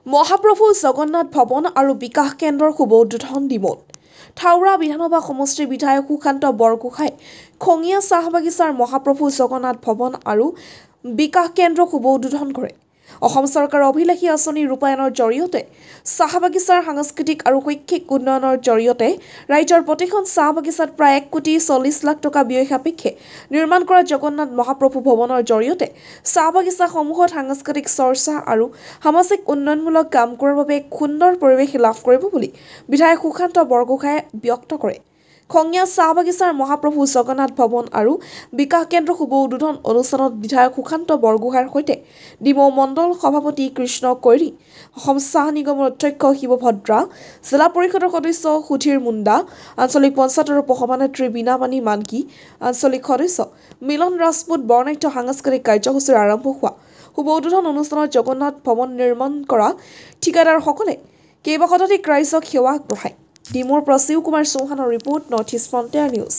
মহাপ্ৰভু জগন্নাথ ভৱন আৰু বিকাশ কেন্দ্ৰৰ শুভ উদ্বোধন ডিমৌত থাউৰা বিধানসভা সমষ্টিৰ বিধায়ক সুশান্ত বৰগোহাঁই খঙিয়া চাহ বাগিচাৰ মহাপ্ৰভু জগন্নাথ ভৱন আৰু বিকাশ কেন্দ্ৰ শুভ উদ্বোধন কৰে। অসম চৰকাৰৰ অভিলাষী আঁচনি ৰূপায়ণৰ জৰিয়তে চাহ বাগিচাৰ সাংস্কৃতিক আৰু শৈক্ষিক উন্নয়নৰ জৰিয়তে ৰাজ্যৰ প্ৰতিখন চাহ বাগিচাত প্ৰায় 1,40,00,000 টকা ব্যয় সাপেক্ষে নিৰ্মাণ কৰা জগন্নাথ মহাপ্ৰভু ভৱনৰ জৰিয়তে চাহ বাগিচাসমূহত সাংস্কৃতিক চৰ্চা আৰু সামাজিক উন্নয়নমূলক কাম কৰাৰ বাবে এক সুন্দৰ পৰিৱেশ লাভ কৰিব বুলি বিধায়ক সুশান্ত বৰগোহাঁয়ে ব্যক্ত কৰে। খঙিয়া চাহ বাগিচাৰ মহাপ্ৰভু জগন্নাথ ভৱন আৰু বিকাশ কেন্দ্ৰ শুভ উদ্বোধন অনুষ্ঠানত বিধায়ক সুশান্ত বৰগোহাঁইৰ সৈতে ডিমৌ মণ্ডল সভাপতি কৃষ্ণ কৈৰী, অসম চাহ নিগমৰ অধ্যক্ষ শিৱভদ্ৰা, জিলা পৰিষদৰ সদস্য সুধীৰ মুণ্ডা, আঞ্চলিক পঞ্চায়ত আৰু সভানেত্ৰী বীণামণি মানকী, আঞ্চলিক সদস্য মিলন ৰাজপুত বৰ্ণাঢ্য সাংস্কৃতিক কাৰ্যসূচীৰ আৰম্ভ হোৱা শুভ উদ্বোধন অনুষ্ঠানত জগন্নাথ ভৱন নিৰ্মাণ কৰা ঠিকাদাৰসকলে কেইবা শতাধিক ৰাইজক সেৱা আগবঢ়ায়। ডিমৌৰ পৰা শিৱ কুমাৰ চৌহানৰ report, North East Frontier news.